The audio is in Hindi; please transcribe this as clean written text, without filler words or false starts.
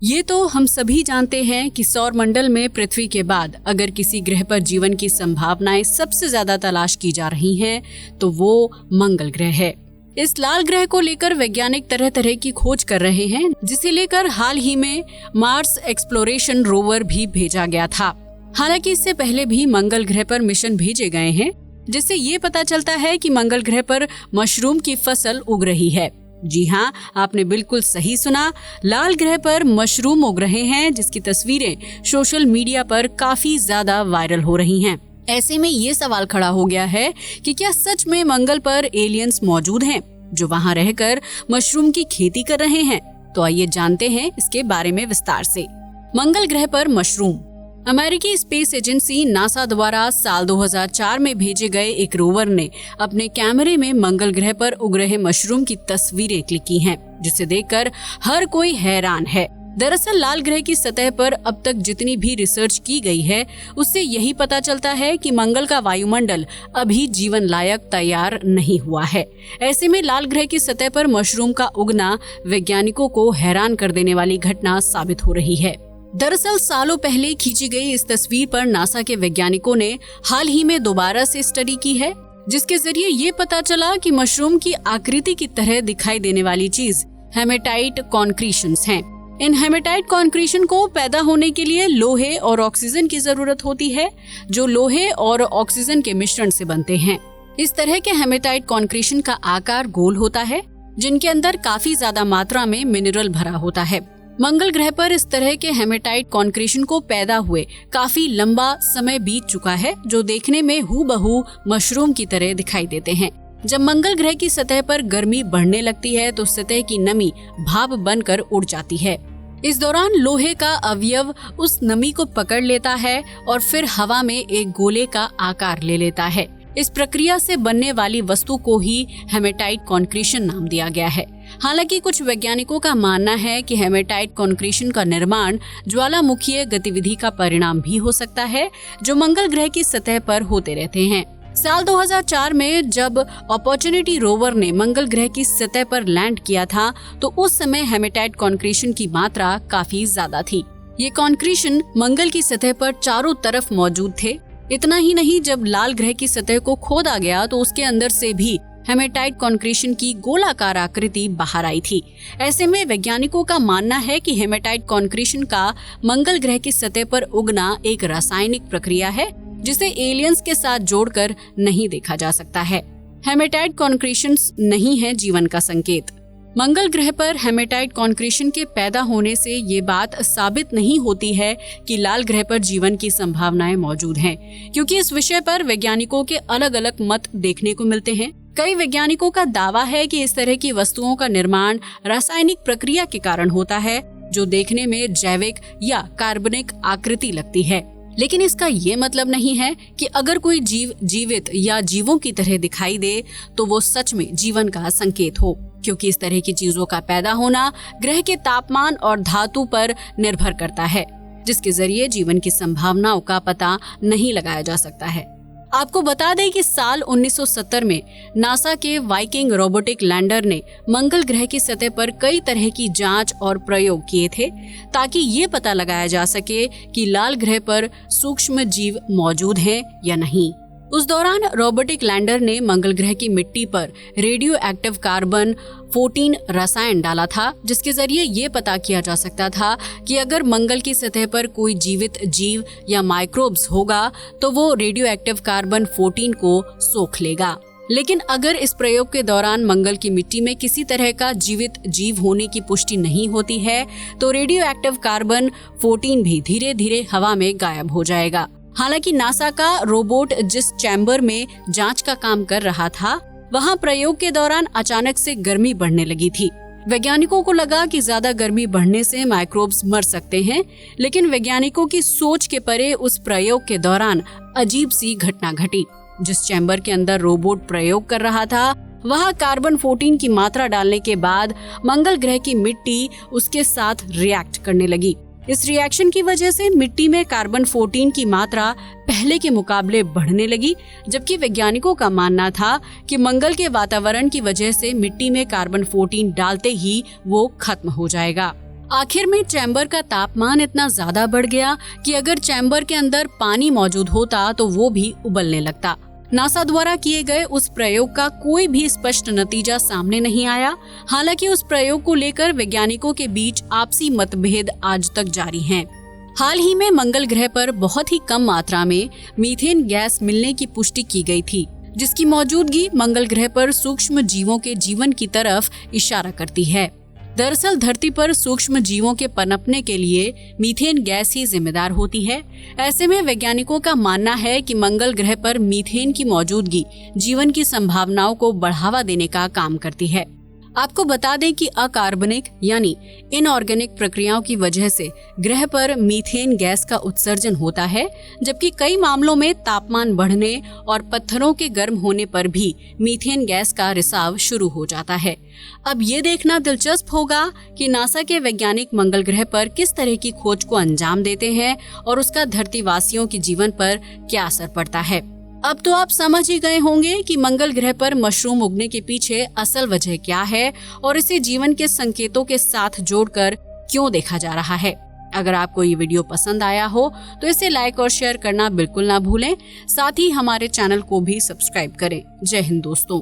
ये तो हम सभी जानते हैं कि सौर मंडल में पृथ्वी के बाद अगर किसी ग्रह पर जीवन की संभावनाएं सबसे ज्यादा तलाश की जा रही हैं, तो वो मंगल ग्रह है। इस लाल ग्रह को लेकर वैज्ञानिक तरह तरह की खोज कर रहे हैं, जिसे लेकर हाल ही में मार्स एक्सप्लोरेशन रोवर भी भेजा गया था। हालांकि इससे पहले भी मंगल ग्रह पर मिशन भेजे गए हैं, जिससे ये पता चलता है कि मंगल ग्रह पर मशरूम की फसल उग रही है। जी हाँ, आपने बिल्कुल सही सुना, लाल ग्रह पर मशरूम उग रहे हैं, जिसकी तस्वीरें सोशल मीडिया पर काफी ज्यादा वायरल हो रही हैं। ऐसे में ये सवाल खड़ा हो गया है कि क्या सच में मंगल पर एलियंस मौजूद हैं जो वहां रहकर मशरूम की खेती कर रहे हैं? तो आइए जानते हैं इसके बारे में विस्तार से। मंगल ग्रह पर मशरूम। अमेरिकी स्पेस एजेंसी नासा द्वारा साल 2004 में भेजे गए एक रोवर ने अपने कैमरे में मंगल ग्रह पर उग रहे मशरूम की तस्वीरें क्लिक की हैं, जिसे देखकर हर कोई हैरान है। दरअसल लाल ग्रह की सतह पर अब तक जितनी भी रिसर्च की गई है, उससे यही पता चलता है कि मंगल का वायुमंडल अभी जीवन लायक तैयार नहीं हुआ है। ऐसे में लाल ग्रह की सतह पर मशरूम का उगना वैज्ञानिकों को हैरान कर देने वाली घटना साबित हो रही है। दरअसल सालों पहले खींची गई इस तस्वीर पर नासा के वैज्ञानिकों ने हाल ही में दोबारा से स्टडी की है, जिसके जरिए ये पता चला कि मशरूम की आकृति की तरह दिखाई देने वाली चीज हेमेटाइट कॉन्क्रीशंस हैं। इन हेमेटाइट कॉन्क्रीशन को पैदा होने के लिए लोहे और ऑक्सीजन की जरूरत होती है, जो लोहे और ऑक्सीजन के मिश्रण से बनते हैं। इस तरह के हेमेटाइट कॉन्क्रीशन का आकार गोल होता है, जिनके अंदर काफी ज्यादा मात्रा में मिनरल भरा होता है। मंगल ग्रह पर इस तरह के हेमेटाइट कॉन्क्रीशन को पैदा हुए काफी लंबा समय बीत चुका है, जो देखने में हूबहू मशरूम की तरह दिखाई देते हैं। जब मंगल ग्रह की सतह पर गर्मी बढ़ने लगती है तो सतह की नमी भाप बनकर उड़ जाती है। इस दौरान लोहे का अवयव उस नमी को पकड़ लेता है और फिर हवा में एक गोले का आकार ले लेता है। इस प्रक्रिया से बनने वाली वस्तु को ही हेमेटाइट कॉन्क्रीशन नाम दिया गया है। हालांकि कुछ वैज्ञानिकों का मानना है कि हेमेटाइट कॉन्क्रीशन का निर्माण ज्वालामुखीय गतिविधि का परिणाम भी हो सकता है, जो मंगल ग्रह की सतह पर होते रहते हैं। साल 2004 में जब अपॉर्चुनिटी रोवर ने मंगल ग्रह की सतह पर लैंड किया था, तो उस समय हेमेटाइट कॉन्क्रीशन की मात्रा काफी ज्यादा थी। ये कॉन्क्रीशन मंगल की सतह पर चारों तरफ मौजूद थे। इतना ही नहीं, जब लाल ग्रह की सतह को खोदा गया तो उसके अंदर से भी हेमेटाइट कॉन्क्रीशन की गोलाकार आकृति बाहर आई थी। ऐसे में वैज्ञानिकों का मानना है कि हेमेटाइट कॉन्क्रीशन का मंगल ग्रह की सतह पर उगना एक रासायनिक प्रक्रिया है, जिसे एलियंस के साथ जोड़कर नहीं देखा जा सकता है। हेमेटाइट कॉन्क्रीशंस नहीं है जीवन का संकेत। मंगल ग्रह पर हेमेटाइट कॉन्क्रीशन के पैदा होने से ये बात साबित नहीं होती है कि लाल ग्रह पर जीवन की संभावनाएं मौजूद हैं, क्योंकि इस विषय पर वैज्ञानिकों के अलग अलग मत देखने को मिलते हैं। कई वैज्ञानिकों का दावा है कि इस तरह की वस्तुओं का निर्माण रासायनिक प्रक्रिया के कारण होता है, जो देखने में जैविक या कार्बनिक आकृति लगती है। लेकिन इसका ये मतलब नहीं है कि अगर कोई जीव जीवित या जीवों की तरह दिखाई दे तो वो सच में जीवन का संकेत हो, क्योंकि इस तरह की चीजों का पैदा होना ग्रह के तापमान और धातु पर निर्भर करता है, जिसके जरिए जीवन की संभावनाओं का पता नहीं लगाया जा सकता है। आपको बता दें कि साल 1970 में नासा के वाइकिंग रोबोटिक लैंडर ने मंगल ग्रह की सतह पर कई तरह की जांच और प्रयोग किए थे, ताकि ये पता लगाया जा सके कि लाल ग्रह पर सूक्ष्म जीव मौजूद हैं या नहीं। उस दौरान रोबोटिक लैंडर ने मंगल ग्रह की मिट्टी पर रेडियो एक्टिव कार्बन 14 रसायन डाला था, जिसके जरिए ये पता किया जा सकता था कि अगर मंगल की सतह पर कोई जीवित जीव या माइक्रोब्स होगा तो वो रेडियो एक्टिव कार्बन 14 को सोख लेगा। लेकिन अगर इस प्रयोग के दौरान मंगल की मिट्टी में किसी तरह का जीवित जीव होने की पुष्टि नहीं होती है, तो रेडियो एक्टिव कार्बन 14 भी धीरे धीरे हवा में गायब हो जाएगा। हालांकि नासा का रोबोट जिस चैम्बर में जांच का काम कर रहा था, वहां प्रयोग के दौरान अचानक से गर्मी बढ़ने लगी थी। वैज्ञानिकों को लगा कि ज्यादा गर्मी बढ़ने से माइक्रोब्स मर सकते हैं, लेकिन वैज्ञानिकों की सोच के परे उस प्रयोग के दौरान अजीब सी घटना घटी। जिस चैम्बर के अंदर रोबोट प्रयोग कर रहा था, वहां कार्बन 14 की मात्रा डालने के बाद मंगल ग्रह की मिट्टी उसके साथ रिएक्ट करने लगी। इस रिएक्शन की वजह से मिट्टी में कार्बन 14 की मात्रा पहले के मुकाबले बढ़ने लगी, जबकि वैज्ञानिकों का मानना था कि मंगल के वातावरण की वजह से मिट्टी में कार्बन 14 डालते ही वो खत्म हो जाएगा। आखिर में चैम्बर का तापमान इतना ज्यादा बढ़ गया कि अगर चैम्बर के अंदर पानी मौजूद होता तो वो भी उबलने लगता। नासा द्वारा किए गए उस प्रयोग का कोई भी स्पष्ट नतीजा सामने नहीं आया। हालांकि उस प्रयोग को लेकर वैज्ञानिकों के बीच आपसी मतभेद आज तक जारी हैं। हाल ही में मंगल ग्रह पर बहुत ही कम मात्रा में मीथेन गैस मिलने की पुष्टि की गई थी, जिसकी मौजूदगी मंगल ग्रह पर सूक्ष्म जीवों के जीवन की तरफ इशारा करती है। दरअसल धरती पर सूक्ष्म जीवों के पनपने के लिए मीथेन गैस ही जिम्मेदार होती है। ऐसे में वैज्ञानिकों का मानना है कि मंगल ग्रह पर मीथेन की मौजूदगी जीवन की संभावनाओं को बढ़ावा देने का काम करती है। आपको बता दें कि अकार्बनिक यानी इनऑर्गेनिक प्रक्रियाओं की वजह से ग्रह पर मीथेन गैस का उत्सर्जन होता है, जबकि कई मामलों में तापमान बढ़ने और पत्थरों के गर्म होने पर भी मीथेन गैस का रिसाव शुरू हो जाता है। अब ये देखना दिलचस्प होगा कि नासा के वैज्ञानिक मंगल ग्रह पर किस तरह की खोज को अंजाम देते हैं और उसका धरतीवासियों के जीवन पर क्या असर पड़ता है। अब तो आप समझ ही गए होंगे कि मंगल ग्रह पर मशरूम उगने के पीछे असल वजह क्या है और इसे जीवन के संकेतों के साथ जोड़कर क्यों देखा जा रहा है। अगर आपको ये वीडियो पसंद आया हो तो इसे लाइक और शेयर करना बिल्कुल ना भूलें। साथ ही हमारे चैनल को भी सब्सक्राइब करें। जय हिंद दोस्तों।